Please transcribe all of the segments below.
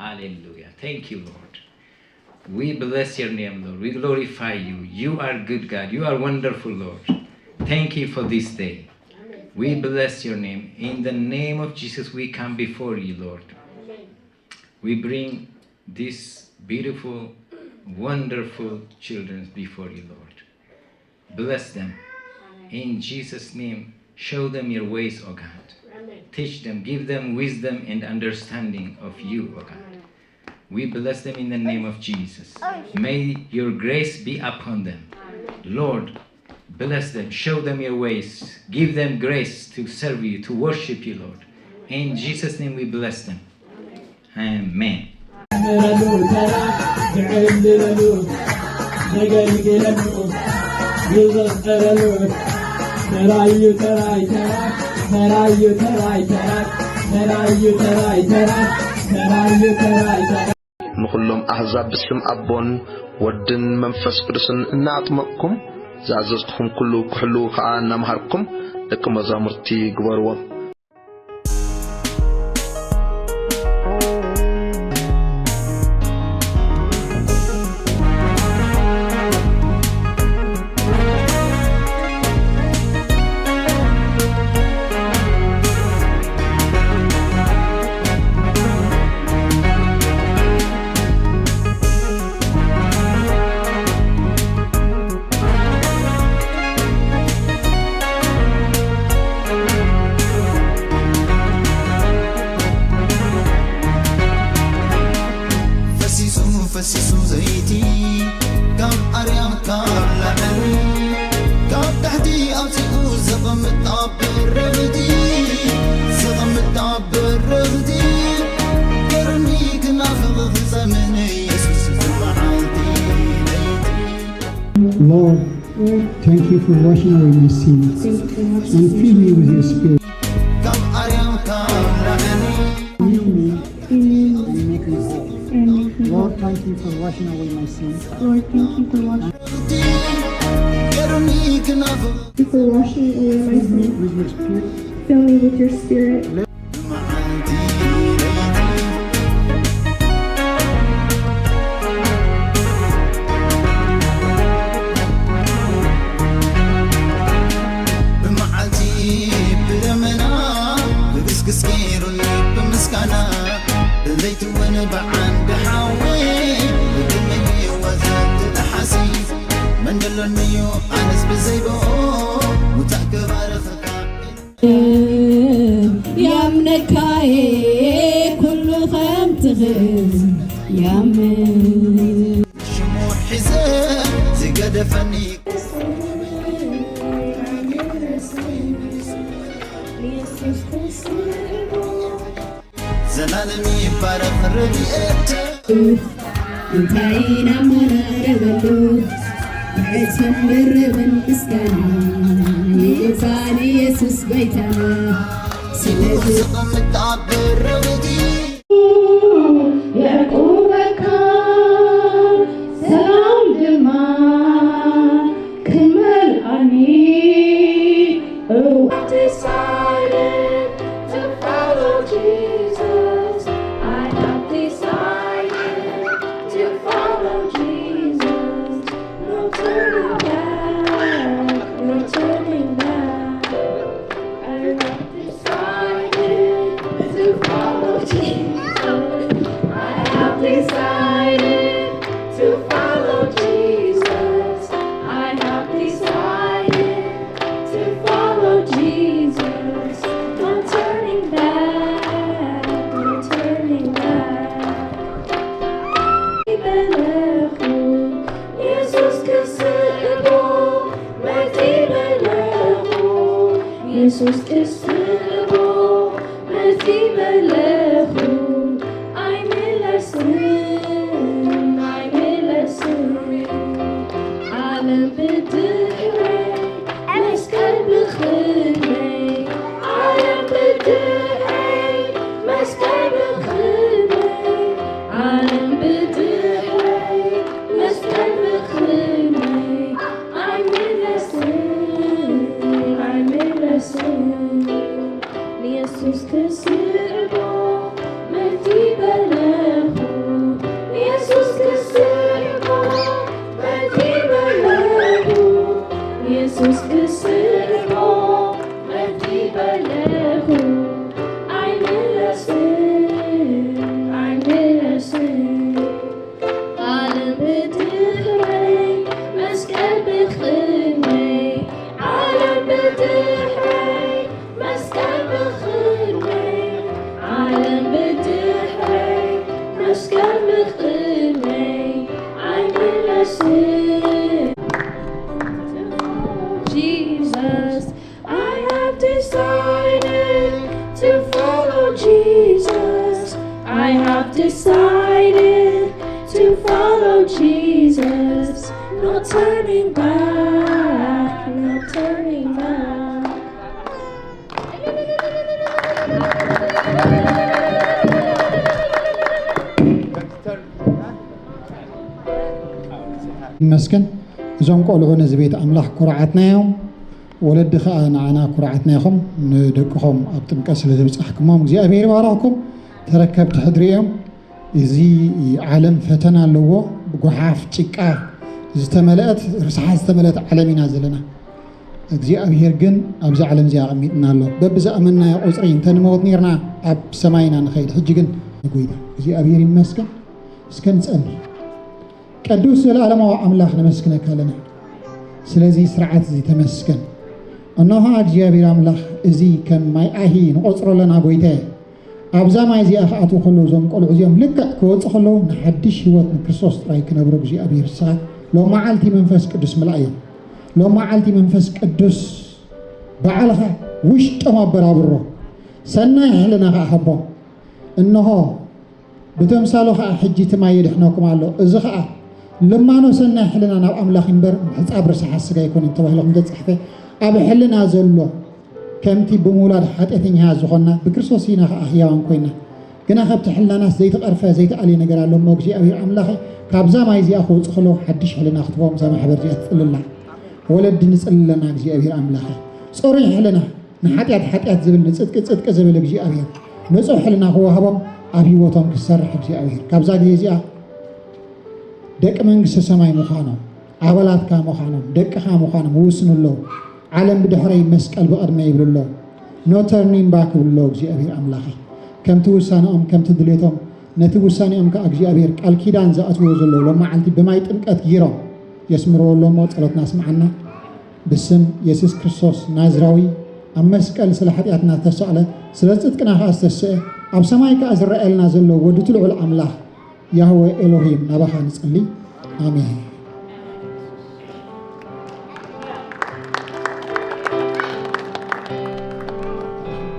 Hallelujah. Thank you, Lord. We bless your name, Lord. We glorify you. You are good, God. You are wonderful, Lord. Thank you for this day. We bless your name. In the name of Jesus, we come before you, Lord. We bring these beautiful, wonderful children before you, Lord. Bless them. In Jesus' name, show them your ways, O God. Teach them, give them wisdom and understanding of you, O God. We bless them in the name of Jesus. May your grace be upon them. Lord, bless them, show them your ways. Give them grace to serve you, to worship you, Lord. In Jesus' name we bless them. Amen. نخلهم أحزاب باسم أبون ودن منفس قدسن نعطمكم زعززتكم كله كحلو كأنا مهركم لكم زامرتي قبروا فسيسو زيتي كم أريم كم لعني كم تحتي أوتيقو زغم التعبر رغدي زغم التعبر رغدي كرني كنا خغغ زمني يسوس معانتي Lord, thank you for washing away my sins and fill me with your spirit. كم أريم كم لعني Lord, thank you for washing away my sins. Lord, thank you for washing away my sins. With your spirit. Fill me with your spirit. ليت وانا بعند حاوي ودمني وزاد الحسيس من دلنيو انس بزيبو وتعكبر يا منكاي كل خيم تغز يا من شموع حزن زقد فني زلالمي بارك ربيت انتينا مرغلو عتم مرغن مسكنا يفاني يسوس بيتنا سلازم متعبر رودي يعقوبك سلام دما كمل عني decided to follow Jesus. I have decided to follow Jesus. No turning back, no turning back. I have decided to follow decided to follow Jesus. No turning back, no turning back. مسكن እዞም ቆልዑ ነዚ ቤት ኣምላኽ ኩርዓትናዮም ወለዲ ከዓ ንዓና ኩርዓትናይኹም ንደቅኹም ኣብ ጥምቀት ስለ ዝበፅሕኩሞም እግዚኣብሔር ይባርኽኩም ተረከብቲ ሕድሪ እዮም እዚ ዓለም ፈተና ኣለዎ ብጓሓፍ ጭቃ ዝተመልአት ርስሓት ዝተመልአት ዓለም ኢና ዘለና እግዚኣብሔር ግን ኣብዚ ዓለም እዚኣ ኣቐሚጥና ኣሎ በብዝኣመናዮ ቁፅሪ እንተንመወት ነርና ኣብ ሰማይና ንኸይድ ሕጂ ግን ንጎይታ እግዚኣብሔር ይመስገን እስከ ንፀሊ ቅዱስ ዘለዓለማዊ ኣምላኽ ነመስግነካ ኣለና ስለዚ ስርዓት እዚ ተመስገን እነሆ እግዚኣብሔር ኣምላኽ እዚ ከም ማይ ኣሂ ንቆፅሮ ኣለና ጎይታየ ኣብዛ ማይ እዚኣ ክኣትዉ ከለዉ እዞም ቆልዑ እዚኦም ልክዕ ክወፅእ ከለዉ ንሓድሽ ሂወት ንክርስቶስ ጥራይ ክነብሩ እግዚኣብሔር ስኻ ሎም መዓልቲ መንፈስ ቅዱስ ምልኣ እዮም ሎም መዓልቲ መንፈስ ቅዱስ በዓልኻ ውሽጦም ኣበራብሮ ሰናይ ሕልና ከዓ ሃቦም እነሆ ብተምሳሉ ከዓ ሕጂ ትማይ የድሕነኩም ኣሎ እዚ ከዓ لما نوصلنا حلنا ناو أملاخ إمبر حساب رسح السجاي يكون انتبه لهم ده صحفة أب حلنا زلوا كم تي بمولاد حتى ثنيها زخنا بكرسوسينا أحياء كوينا كنا خبت حلنا ناس زيت أرفع زيت علي نجار لهم موجي أبي أملاخ كابزا ما يزي أخو تخلو حدش حلنا خطبهم زي ما حبر جات الله ولد نس الله ناجي أبي أملاخ صوري حلنا نحتيات زبل نسد كزبل بيجي أبي نسو حلنا هو هبم أبي وطن كسر حبجي أبي كابزا جيزي دك منجس السماء مخانم عبالات كا مخانم دك خا مخانم وسن الله عالم بدحري مسك قلب أرمي بالله no turning back بالله جي أبي أملاخي كم توسان كم تدليتهم نتوسان كأجي أبي الكيدان زأت وزلوا لما علتي بما يتمك أتجيرهم يسمروا الله موت صلت ناس معنا بسم يسوع كريستوس نازراوي أمسك السلاحياتنا تسأله سلسلة كنا خاص تسأ أب سماء كأزرائيل نازلوا ودتلوا الأملاخ يهوه إلهيم نبخ نصلي آمين.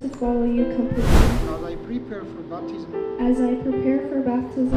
To follow you completely. As I prepare for baptism, As I prepare for baptism,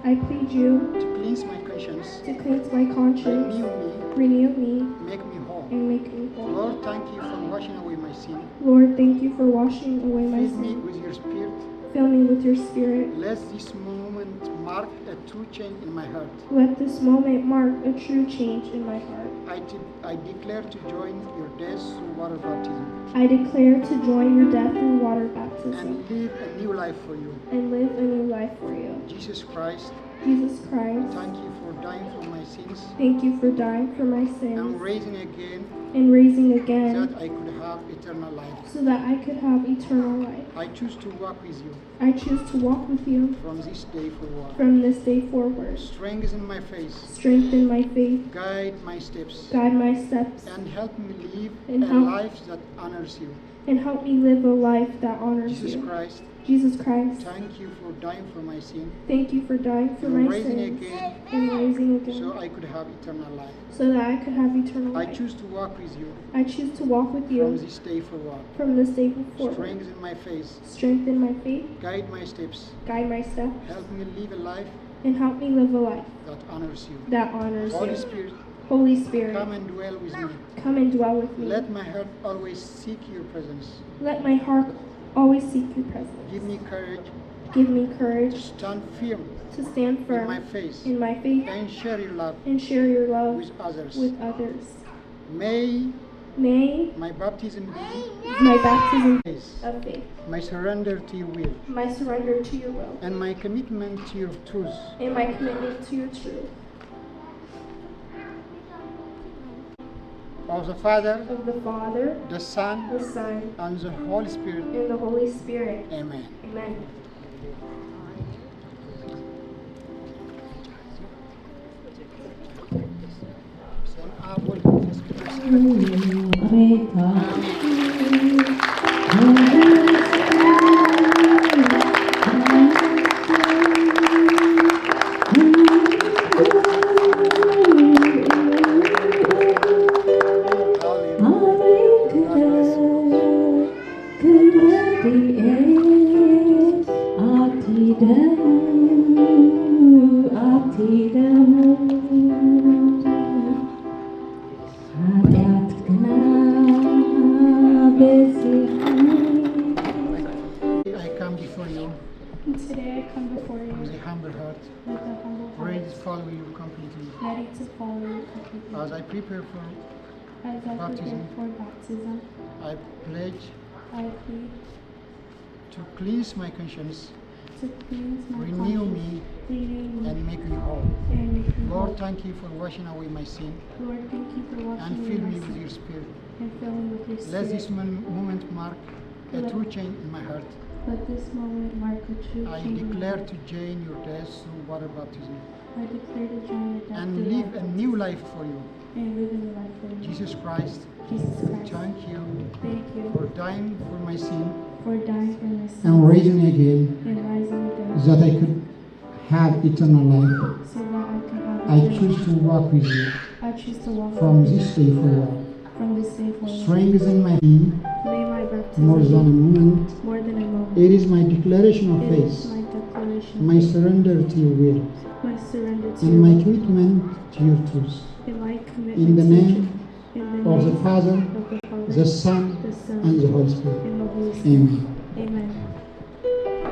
I plead you to cleanse my conscience, to cleanse my conscience, renew me, renew me, make me whole. and make me whole. Lord, thank you for washing away my sin. Lord, thank you for washing away my Fill me sin. with your spirit. Fill me with your spirit. Let this moment mark a true change in my heart. Let this moment mark a true change in my heart. I declare to join your death through water baptism I declare to join your death through water baptism and live a new life for you. and live a new life for you. Jesus Christ, Jesus Christ, thank you for dying for my sins thank you for dying for my and sins raising again and raising so again that I could have eternal life. so that I could have eternal life. I choose to walk with you I choose to walk with you from this day forward. from this day forward. Strengthen my faith, Strengthen my faith, guide my steps, guide my steps, and help me live And a help- life that honors you. and help me live a life that honors Jesus you. Christ, Jesus Christ, thank you for dying for my sin thank you for dying for and my raising sins again and rising again so I could have eternal life. so that I could have eternal I life. choose to walk with you I choose to walk with from you this day forward. from this day forward. Strengthen my faith, Strengthen my faith, guide my steps, guide my steps, help me live a life and help me live a life that honors you. that honors Holy you. Spirit, Holy Spirit, come and dwell with me. come and dwell with me. Let my heart always seek your presence. Let my heart always seek your presence. Give me courage Give me to courage stand firm to stand in firm my faith in my faith and share your love and share your love with others. with others. May May my baptism be my baptism faith, of faith, my surrender to your will, my surrender to your will, and my commitment to your truth. and my commitment to your truth. Of the Father, Of the Father, the Son, the Son, and the Holy Spirit. and the Holy Spirit. Amen. Amen. Send our Lord Jesus Christ. Good I come before you And today I come before you with a humble heart, with a humble ready heart, to follow you completely. ready to follow you completely. As I prepare for, As I prepare baptism. for baptism, I pledge I plead to cleanse my conscience, to cleanse my renew conscience, me, renew me, and make me whole. and make me Lord, whole. thank you for washing away my sin Lord, thank you for and washing fill away me my with sin your spirit. and fill me with your Let this spirit. moment mark a true change in my heart. Let this moment mark a true I change in my declare heart. to join your death through water baptism I declare to join your death and through live water a new life for you. and live in the life for you. Jesus Christ, Jesus Christ, thank you thank you for dying for my sin for dying for my sin and raising again and rising again that I could have eternal life. so that I can have I eternal choose to walk with you I choose to walk from with you this day forward. from this day forward. Strengthen my faith May my baptism more than a moment. more than a moment. It is my declaration of It faith, is my declaration, my surrender to your will, my surrender to and your my will, commitment to your truth. and my commitment In the to name you. In the of the name Father, of the Father, the Son, the Son, and the Holy Spirit. and the Holy Spirit. Amen. Amen.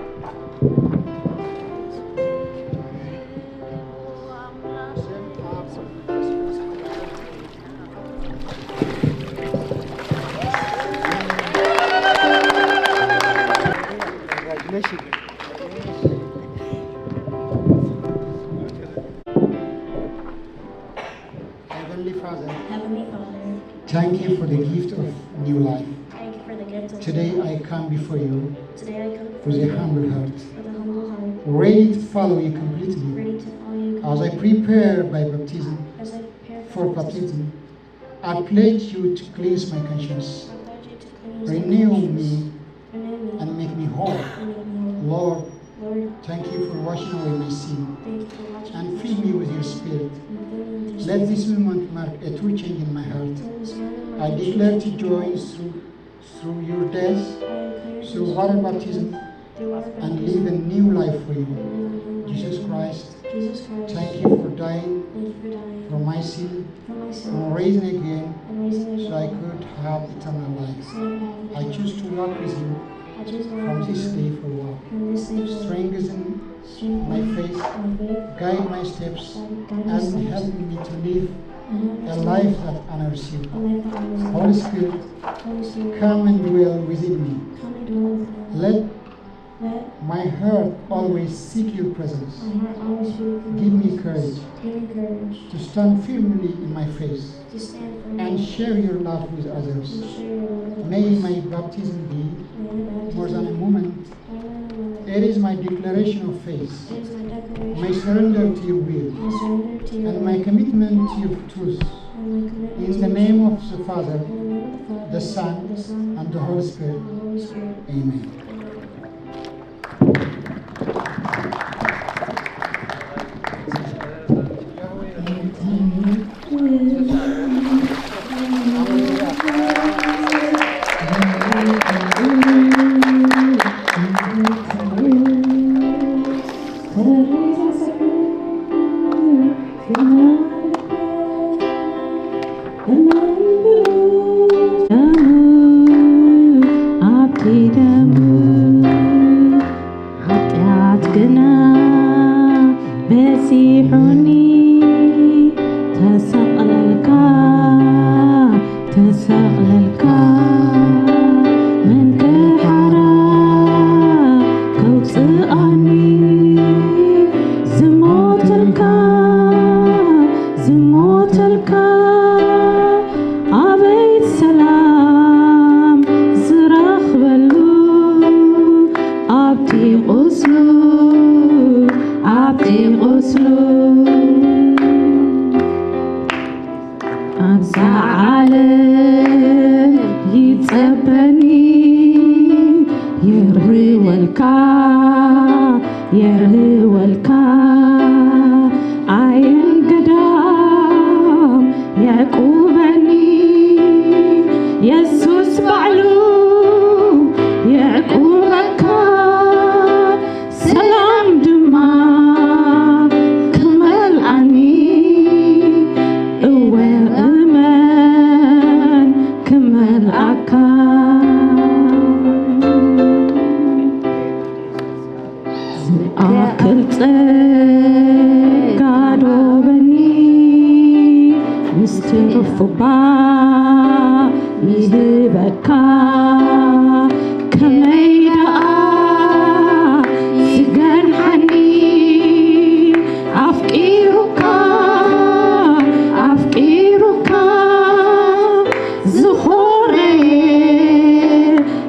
Congratulations. Heavenly Father, Heavenly Father, Thank you for the gift of new life. thank you for the gift of Today I come before you Today I come before with you a humble heart, with a humble heart, ready to follow you completely. ready to follow you As I completely. prepare by baptism As I prepare for baptism, I pledge you to cleanse my conscience, I pledge you to cleanse my renew conscience, me, renew me, and make me whole. and make me whole. Lord, Lord, thank you for washing away my sin thank you for watching and fill me with your spirit. and fill me with your Let spirit. this moment mark a true change in my heart. Let this moment I mark a declare to change in my join heart. through your death, I declare to through water baptism, through water and baptism, live a new life for you. and live a new life Jesus for you. Christ, Jesus Christ, thank you for dying thank you for dying for my sin for my sin and raising again and raising again so I could have eternal life. so I can have I choose to walk with you I choose to from walk this with day you forward. from this day forward. Strengthen Strengthen my faith, my faith, guide my steps, guide my and steps, help me to live and a help me life to that honors you. live a life that honors you. Holy Spirit, Holy Spirit, come and dwell within me. come and dwell with me. Let Let my heart always seek your presence. my heart always be with you. Give me courage Give me courage to stand firmly in my faith to stand firm and share your love with and others. share your love with May others. my baptism be May my baptism more than a be moment. more than a moment. It is my declaration of faith, It is my declaration, my surrender to your will, my surrender to your and will, my commitment to your truth. and my commitment In to the your name truth. of the Father, In the name of the Father, the Son, the Son, and the Holy Spirit. and the Holy Spirit. Amen. ሰላም قادوبني مسترفبا يهبكا كميدا سجن حنين أفكيرك زخوري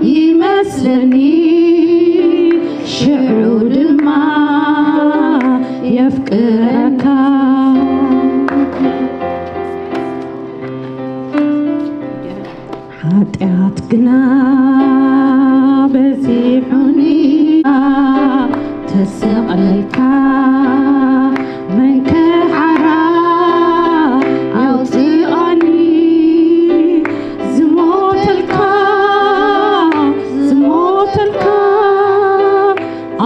يمسلني شعور ما يفكرك ኃጢአት ግና በዚሑኒ ተሰቕለልካ መንከዓራ ኣውፅኣኒ ዝሞተልካ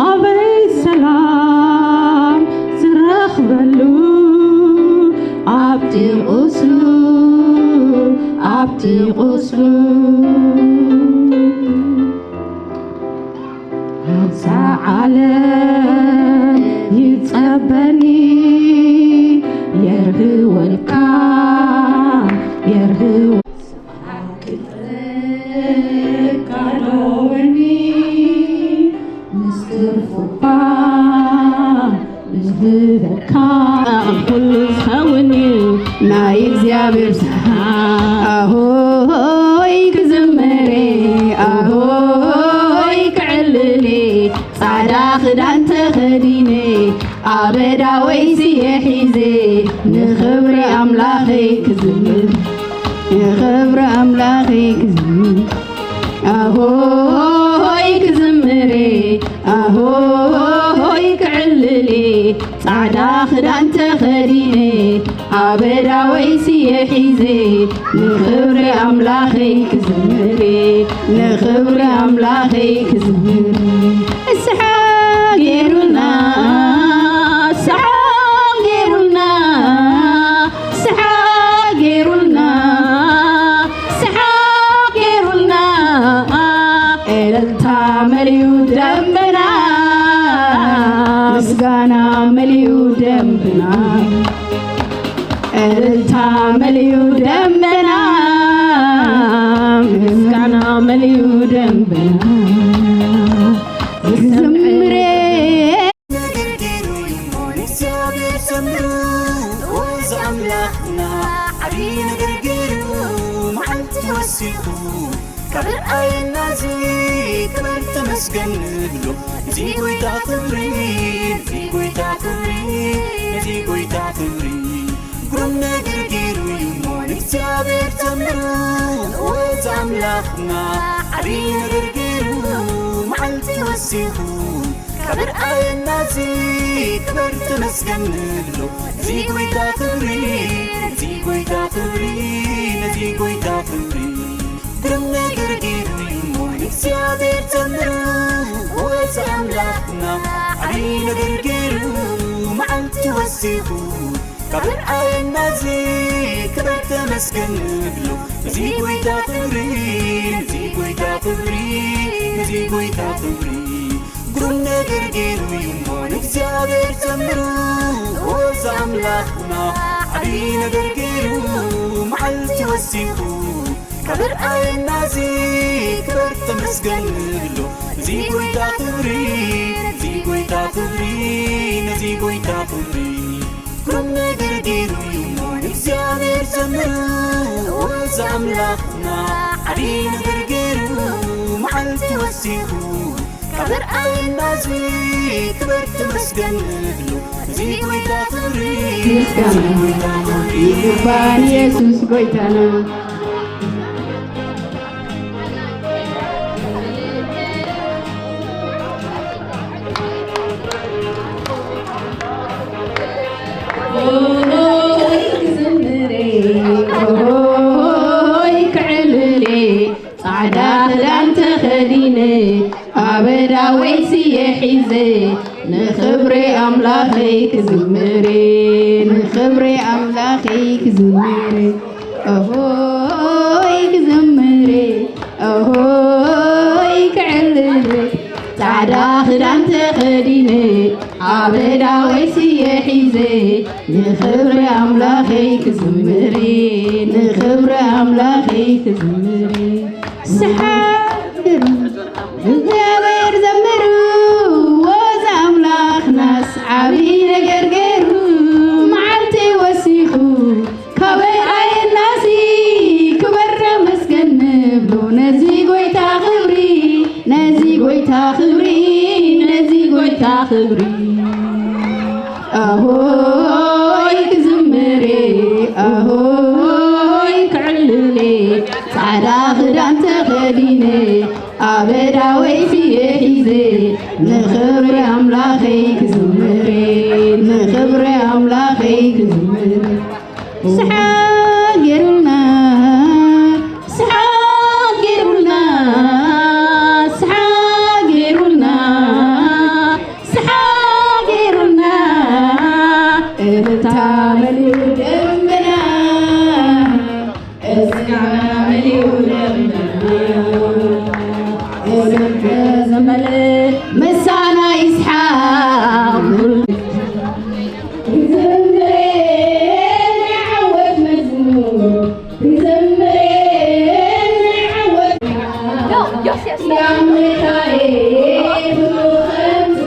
ኣበይ ሰላም ዝረኽበሉ ኣብቲ ቁስሉ ኣብዛ ዓለም ይጸበኒ የርህወልካ ካዶወኒ ምስትርፉባ ዝህበካ ኩሉ ዝኸውን እዩ ናይ እግዚኣብሔር ኣሆይ ክዝምሬ ኣሆይ ክዕልሌ ጻዕዳ ክዳን ተኸዲኔ ኣበዳወይ ስየ ሒዜ ንኽብሪ ኣምላኸይ ክዝምር ኣሆይ ክዝምሬ ኣሆይ ክዕልሌ ጻዕዳ ክዳን ተኸዲኔ ኣበዳወይ ስየ ሒዜ ንኽብሪ ኣምላኸይ ክዝምር እስሓቅ ጌሩልና ኤለልታ መሊኡ ደመና ምስጋና መሊኡ ደመና እልልታ መሊኡ ደመና ምስጋና መሊኡ ደመና ዝምሬ كبر أينا زي كبر تمسكن بلو زي قوي تعتبرين زي قوي تعتبرين قرمنا قرقيرو يمون اكتابر تمرون وزعملاخنا عبينا قرقيرو معلتي وسيخو كبر أينا زي كبر تمسكن بلو زي قوي تعتبرين زي قوي تعتبرين قرمنا قرقيرو يمون اكتابر تمرون وزعملاخنا عبينا قرقيرو معلتي وسيخو كبر أينا زي كبر تمسكن بلو زي قوي تعتبرين قرمنا قرقيرو يمون اكتابر تمرون وزعملاخنا عبينا قرقيرو معلتي وسيخو كبر أينا زي كبر تمسكن بلو زي قوي تعتبرين قرمنا قرقيرو يمون اكتابر تمرون وزعملاخنا عبينا قرقيرو معلتي وسيخو كبر أينا زي كبر تمسكن بلو زي قوي تعتبرين ይግባን ኢየሱስ ጎይታና ጻዕዳ ክዳን ተኸዲነ ኣበዳወይ ስየ ሒዘ ንኽብሪ ኣምላኸይ ክዝምር ኣሆይ ክዝምር ኣሆይ ክዕልል ጻዕዳ ክዳን ተኸዲነ عبداوي سيحيزي نخبر أملاخي كزمري نخبر أملاخي كزمري سحر እግዚአብሔር ዘምሩ ወዝ አምላኽ ናስ ዓብዪ ነገር ገይሩ መዓልቲ ወሲኹ ካበይ ኣየናሲ ክበረ መስገን ንብሎ ነዚ ጎይታ ክብሪ ነዚ ጎይታ ክብሪ ነዚ ጎይታ ክብሪ ኣሆይ ክዝምሬ ኣሆይ ክዕልሌ ፃዕዳ ክዳን ተኸዲነ አበዳወይ ሲየሒዜ ንኽብሪ ኣምላኸይ ክዝምሬ ንኽብሪ ኣምላኸይ ክዝምሬ ስሓቅ ገይሩልና ስሓቅ ገይሩልና ስሓቅ ገይሩልና ስሓቅ ገይሩልና እታ መሊኡ ደመና እስካ መሊኡ ደመና زمل مسانا إسحاق زمرين عود مزمور زمرين عود يا ميخائيل وخمس